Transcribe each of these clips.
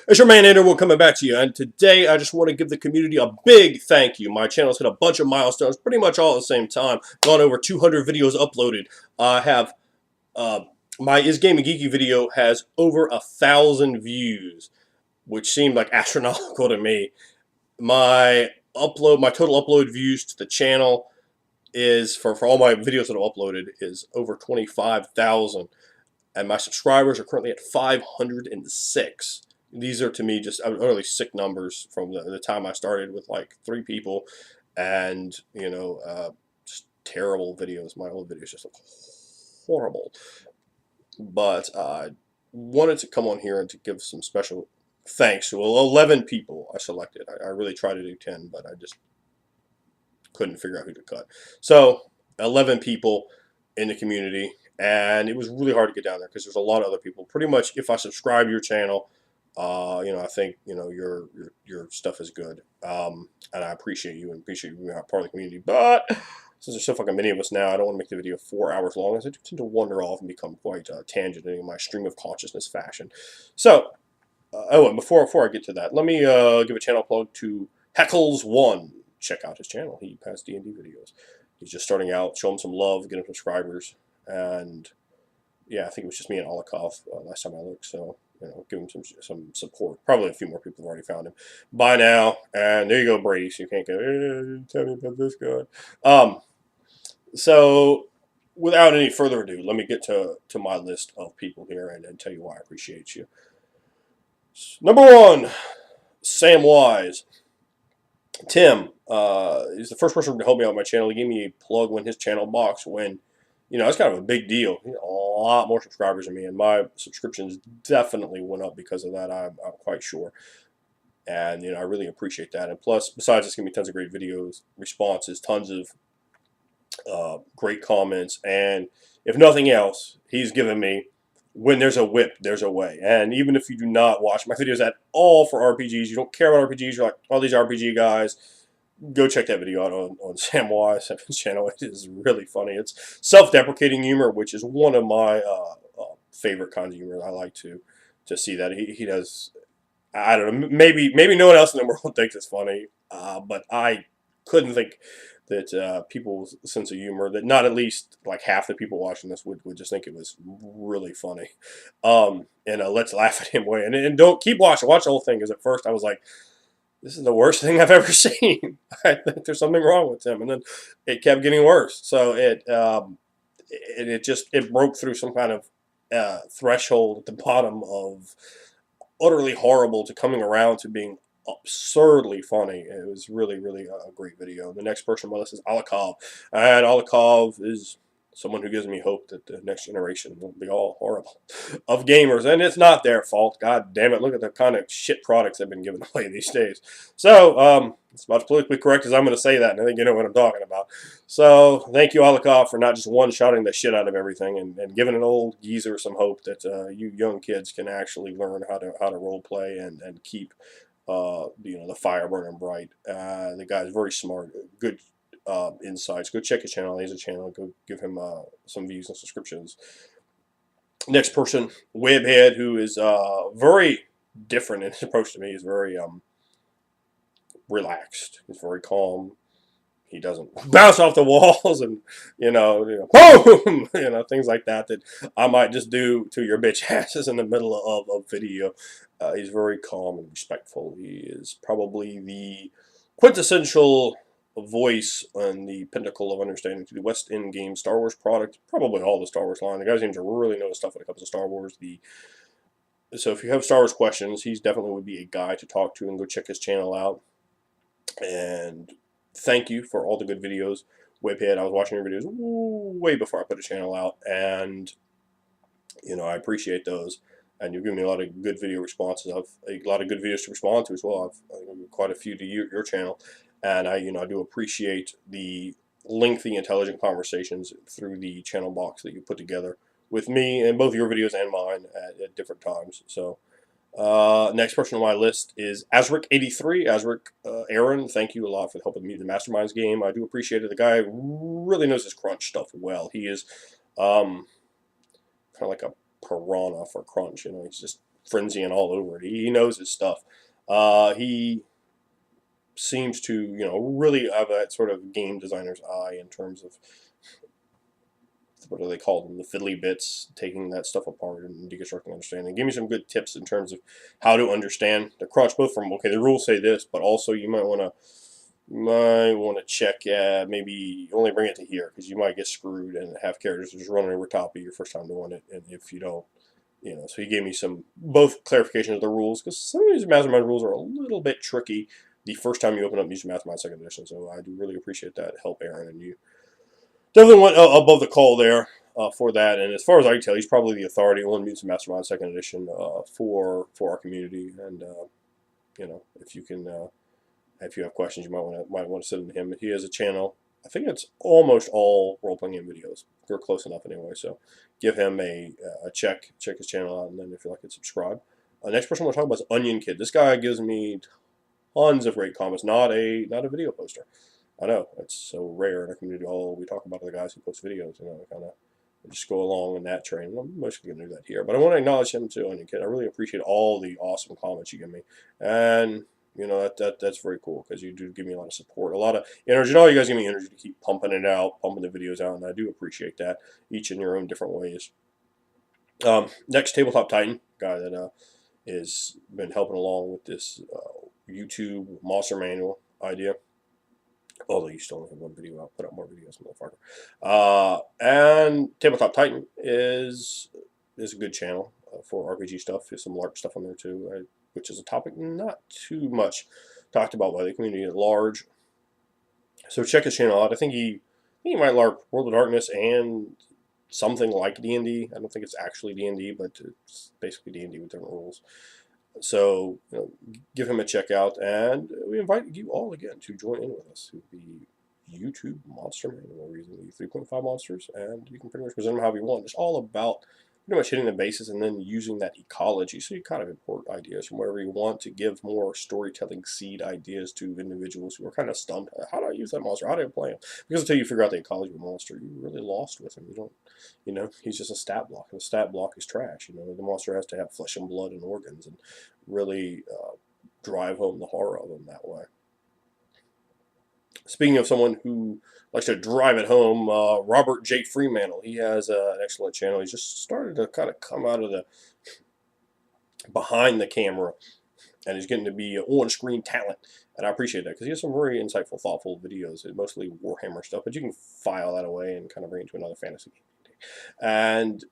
It's your man Andrew, coming back to you, and today I just want to give the community a big thank you. My channel's hit a bunch of milestones, pretty much all at the same time. Gone over 200 videos uploaded. I have my Is Gaming Geeky video has over 1,000 views, which seemed like astronomical to me. My total upload views to the channel is for all my videos that I've uploaded is over 25,000, and my subscribers are currently at 506. These are to me just utterly sick numbers from the time I started with like 3 people, and just terrible videos. My old videos just look horrible, but I wanted to come on here and to give some special thanks to 11 people I selected. I really tried to do 10, but I just couldn't figure out who to cut. So 11 people in the community, and it was really hard to get down there because there's a lot of other people. Pretty much, if I subscribe to your channel, I think your stuff is good, and I appreciate you and appreciate you being part of the community. But since there's so fucking many of us now, I don't want to make the video 4 hours long, as I tend to wander off and become quite tangent in my stream of consciousness fashion. So, and before I get to that, let me give a channel plug to Heckles1. Check out his channel. He has D&D videos. He's just starting out. Show him some love, get him subscribers, and yeah, I think it was just me and Olikov last time I looked. So give him some support. Probably a few more people have already found him by now. And there you go, Brady. So you can't go, tell me about this guy. So without any further ado, let me get to my list of people here and tell you why I appreciate you. Number 1, Sam Wise. Tim, he's the first person to help me out on my channel. He gave me a plug when his channel box went. It's kind of a big deal. He had a lot more subscribers than me, and my subscriptions definitely went up because of that. I'm quite sure. And, I really appreciate that. And plus, besides this, giving me tons of great videos, responses, tons of great comments. And if nothing else, he's given me, when there's a whip, there's a way. And even if you do not watch my videos at all for RPGs, you don't care about RPGs, you're like, all these RPG guys, go check that video out on Sam Wise' channel. It is really funny. It's self-deprecating humor, which is one of my favorite kinds of humor. I like to see that. He does, I don't know, maybe no one else in the world thinks it's funny, but I couldn't think that people's sense of humor, that not at least like half the people watching this would just think it was really funny. And let's laugh at him way. And don't keep watching. Watch the whole thing, because at first I was like, this is the worst thing I've ever seen. I think there's something wrong with him. And then it kept getting worse. So it broke through some kind of threshold at the bottom of utterly horrible to coming around to being absurdly funny. It was really, really a great video. The next person on my list is Olikov. And Olikov is someone who gives me hope that the next generation won't be all horrible of gamers. And it's not their fault. God damn it. Look at the kind of shit products they've been giving away these days. So, it's about as politically correct as I'm going to say that, and I think you know what I'm talking about. So, thank you, Olikov, for not just one-shotting the shit out of everything and giving an old geezer some hope that you young kids can actually learn how to role play and keep the fire burning bright. The guy's very smart, good insights. Go check his channel. He has a channel. Go give him some views and subscriptions. Next person, Webhead, who is very different in his approach to me. He's very relaxed. He's very calm. He doesn't bounce off the walls and boom, things like that I might just do to your bitch asses in the middle of a video. He's very calm and respectful. He is probably the quintessential voice and the pinnacle of understanding to the West End game Star Wars product. Probably all the Star Wars line. The guy seems to really know his stuff when it comes to Star Wars. So if you have Star Wars questions, he's definitely would be a guy to talk to, and go check his channel out. And thank you for all the good videos, Webhead. I was watching your videos way before I put a channel out, and I appreciate those. And you've given me a lot of good video responses. I've a lot of good videos to respond to as well. I've quite a few to your channel, and I do appreciate the lengthy, intelligent conversations through the channel box that you put together with me and both your videos and mine at different times. So. Next person on my list is Azric83. Azric, Aaron, thank you a lot for helping me with the Masterminds game. I do appreciate it. The guy really knows his crunch stuff well. He is kind of like a piranha for crunch. He's just frenzying all over it. He knows his stuff. He seems to, really have that sort of game designer's eye in terms of, what do they call them, the fiddly bits, taking that stuff apart and deconstructing understanding. Give me some good tips in terms of how to understand the crunch, both from, okay, the rules say this, but also you might want to check, maybe only bring it to here, because you might get screwed and have characters just running over top of you your first time doing it, and if you don't, so he gave me some, both clarification of the rules, because some of these Mastermind rules are a little bit tricky the first time you open up Music Mastermind 2nd Edition, so I do really appreciate that help, Aaron, and you definitely went above the call there for that. And as far as I can tell, he's probably the authority on Music Mastermind 2nd Edition for our community. And if you can, if you have questions, you might want to send them to him. He has a channel. I think it's almost all role-playing game videos. They're close enough anyway. So give him a check his channel out, and then if you like it, subscribe. Next person we're talking about is Onion Kid. This guy gives me tons of great comments. Not a video poster. I know, it's so rare in our community. All we talk about are the guys who post videos, kind of just go along in that train. I'm mostly going to do that here. But I want to acknowledge him too, Onion Kid. I really appreciate all the awesome comments you give me. And, that's very cool, because you do give me a lot of support, a lot of energy. And all you guys give me energy to keep pumping it out, pumping the videos out, and I do appreciate that, each in your own different ways. Next, Tabletop Titan, guy that has been helping along with this YouTube Monster Manual idea. Although you still only have one video out, put out more videos, motherfucker. And Tabletop Titan is a good channel for RPG stuff. There's some LARP stuff on there too, which is a topic not too much talked about by the community at large. So check his channel out. I think he might LARP World of Darkness and something like D&D. I don't think it's actually D&D, but it's basically D&D with different rules. So, give him a check out, and we invite you all again to join in with us with the YouTube Monster Manual. We're using the 3.5 monsters, and you can pretty much present them however you want. It's all about pretty much hitting the bases and then using that ecology, so you kind of import ideas from wherever you want to give more storytelling seed ideas to individuals who are kind of stunned. How do I use that monster? How do I play him? Because until you figure out the ecology of a monster, you're really lost with him. You don't, he's just a stat block, and the stat block is trash. The monster has to have flesh and blood and organs, and really drive home the horror of him that way. Speaking of someone who likes to drive it home, Robert J. Fremantle. He has an excellent channel. He's just started to kind of come out of the behind the camera, and he's getting to be on-screen talent. And I appreciate that, because he has some very insightful, thoughtful videos, mostly Warhammer stuff. But you can file that away and kind of bring it to another fantasy game, and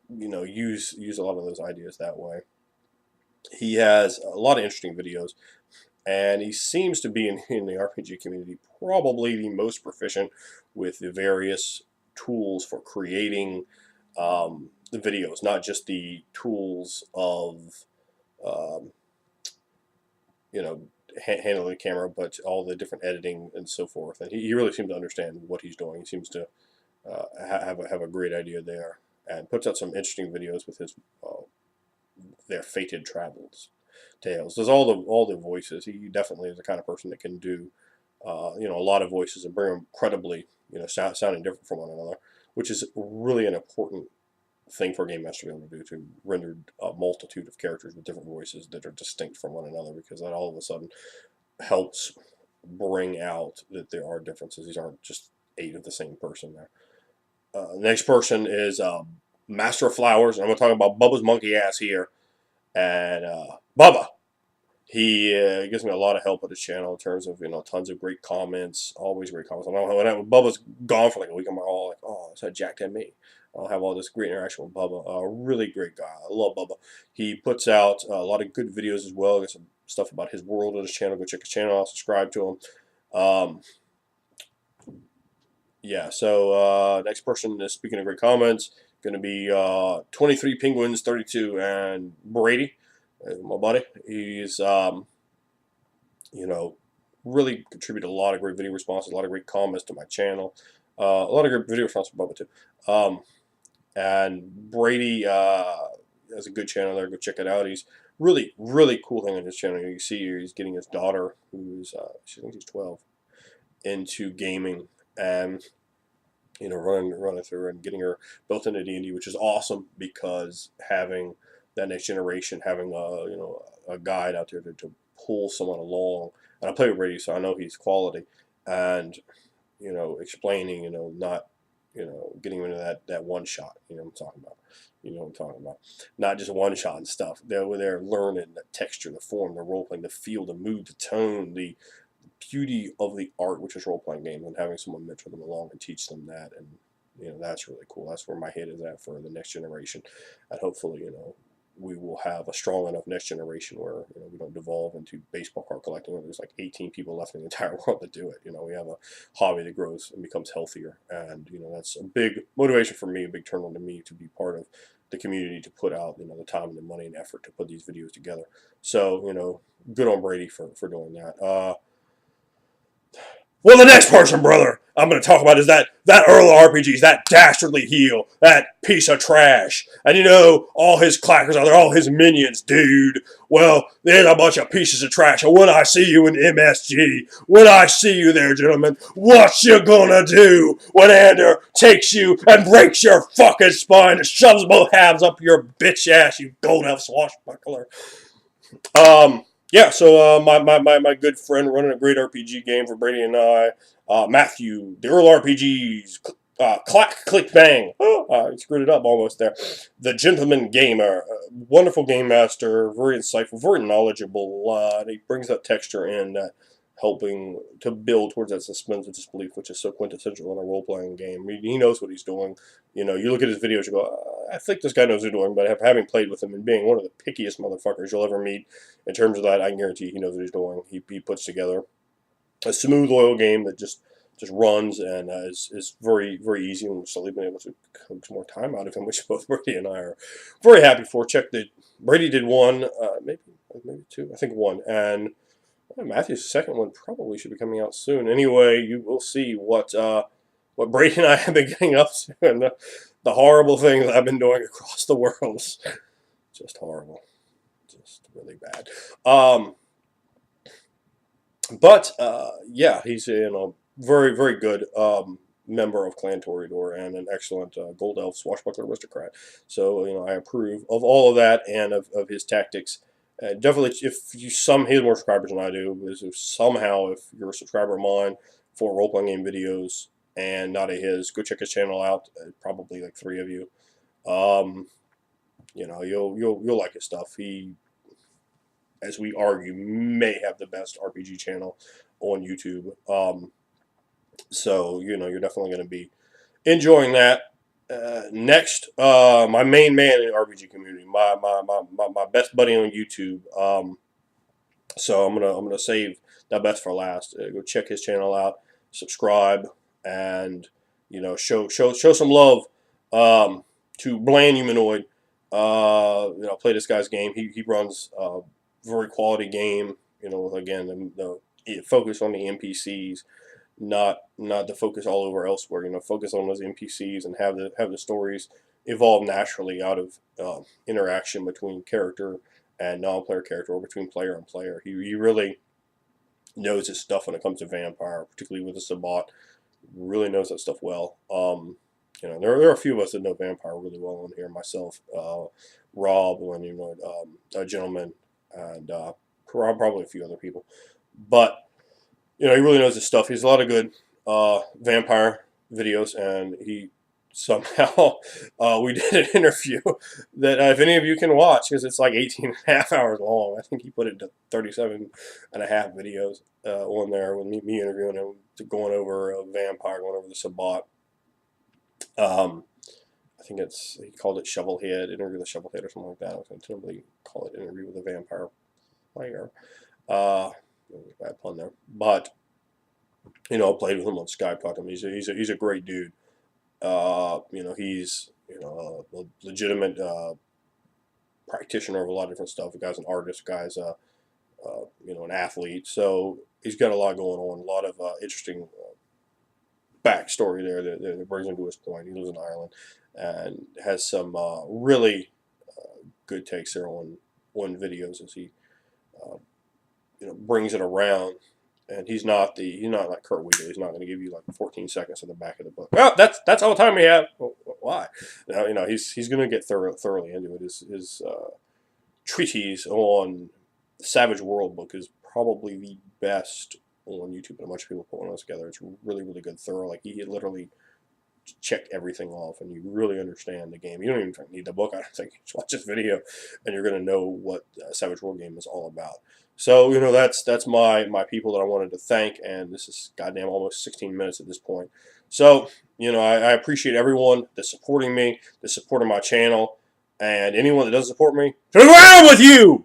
use a lot of those ideas that way. He has a lot of interesting videos. And he seems to be, in the RPG community, probably the most proficient with the various tools for creating the videos, not just the tools of, handling the camera, but all the different editing and so forth. And he really seems to understand what he's doing. He seems to have a great idea there, and puts out some interesting videos with his their fated travels. Tales. Does all the voices. He definitely is the kind of person that can do, a lot of voices and bring them credibly, sounding different from one another, which is really an important thing for a game master to be able to do, to render a multitude of characters with different voices that are distinct from one another, because that all of a sudden helps bring out that there are differences. These aren't just 8 of the same person there. The next person is Master of Flowers, and I'm going to talk about Bubba's monkey ass here. And Bubba, he gives me a lot of help with his channel in terms of, tons of great comments, always great comments. I don't know, when Bubba's gone for like a week, I'm all like, oh, so Jack and me. I'll have all this great interaction with Bubba. A really great guy. I love Bubba. He puts out a lot of good videos as well. Got some stuff about his world on his channel. Go check his channel out. Subscribe to him. Yeah, so next person is, speaking of great comments, going to be 23 Penguins 32, and Brady, my buddy. He's really contributed a lot of great video responses, a lot of great comments to my channel, a lot of great video responses from Bubba too. And Brady has a good channel there. Go check it out. He's really cool thing on his channel. You see here, he's getting his daughter, who's I think she's 12, into gaming, and running through and getting her built into D&D, which is awesome, because having that next generation, having a guide out there to pull someone along. And I play with Brady, so I know he's quality, and explaining, not getting into that one shot. You know what I'm talking about. You know what I'm talking about. Not just one shot and stuff. They're learning the texture, the form, the role playing, the feel, the mood, the tone, the beauty of the art, which is role playing games, and having someone mentor them along and teach them that. And that's really cool. That's where my head is at for the next generation, and hopefully we will have a strong enough next generation where we don't devolve into baseball card collecting where there's like 18 people left in the entire world to do it. We have a hobby that grows and becomes healthier, and that's a big motivation for me, a big turn on to me to be part of the community, to put out the time and the money and effort to put these videos together. So good on Brady for doing that. Well, the next person, brother, I'm going to talk about is that Earl of RPGs, that dastardly heel, that piece of trash. And all his clackers are there, all his minions, dude. Well, there's a bunch of pieces of trash. And when I see you in MSG, when I see you there, gentlemen, what you gonna do when Ander takes you and breaks your fucking spine and shoves both halves up your bitch ass, you gold elf swashbuckler? Yeah, so my good friend running a great RPG game for Brady and I, Matthew, the Earl RPGs, clack, click, bang. I screwed it up almost there. The Gentleman Gamer, wonderful game master, very insightful, very knowledgeable. And he brings that texture in, that helping to build towards that suspense of disbelief, which is so quintessential in a role-playing game. He knows what he's doing. You look at his videos, you go, I think this guy knows what he's doing, but having played with him and being one of the pickiest motherfuckers you'll ever meet in terms of that, I can guarantee he knows what he's doing. He puts together a smooth, loyal game that just runs and is very, very easy, and we've slowly been able to coax more time out of him, which both Brady and I are very happy for. Brady did one, maybe two, I think one, and Matthew's second one probably should be coming out soon. Anyway, you will see what Brady and I have been getting up to, and the horrible things I've been doing across the world. Just horrible. Just really bad. But yeah, he's a very, very good member of Clan Toreador and an excellent Gold Elf swashbuckler aristocrat. So I approve of all of that and of his tactics. Definitely, if he has more subscribers than I do, if you're a subscriber of mine for role-playing game videos and not of his, go check his channel out. Probably like 3 of you. You'll like his stuff. He, as we argue, may have the best RPG channel on YouTube. So you're definitely going to be enjoying that. Next, my main man in the RPG community, my best buddy on YouTube. So I'm gonna save that best for last. Go check his channel out, subscribe, and show some love to Bland Humanoid. Play this guy's game. He runs a very quality game. Again, the focus on the NPCs. Not the focus all over elsewhere. Focus on those NPCs and have the stories evolve naturally out of interaction between character and non-player character, or between player and player. He really knows his stuff when it comes to Vampire, particularly with the Sabbat. Really knows that stuff well. There are a few of us that know Vampire really well on here. Myself, Rob, a gentleman, and probably a few other people, but. He really knows his stuff. He's a lot of good Vampire videos, and he somehow, we did an interview that if any of you can watch, because it's like 18 and a half hours long. I think he put it to 37 and a half videos on there with me interviewing him, going over Vampire, going over the Sabbat. I think he called it Shovelhead, interview with a Shovelhead or something like that. I was going to totally call it interview with a Vampire player. Bad pun there, but I played with him on Skype. Talked to him. He's a great dude. He's a legitimate practitioner of a lot of different stuff. The guy's an artist. The guy's an athlete. So he's got a lot going on. A lot of interesting backstory there that brings him to his point. He lives in Ireland and has some really good takes there on videos as he. Brings it around, and he's not like Kurt Weaver. He's not going to give you like 14 seconds in the back of the book. Well, that's all the time we have. Well, why? Now, he's going to get thoroughly into it. His treatise on the Savage World book is probably the best on YouTube, and a bunch of people put one together. It's really, really good, thorough. Like, he literally check everything off, and you really understand the game. You don't even need the book. I don't think. Just watch this video, and you're going to know what Savage World game is all about. So, that's my people that I wanted to thank, and this is goddamn almost 16 minutes at this point. So, I appreciate everyone that's supporting me, that's supporting my channel, and anyone that doesn't support me, to the ground with you!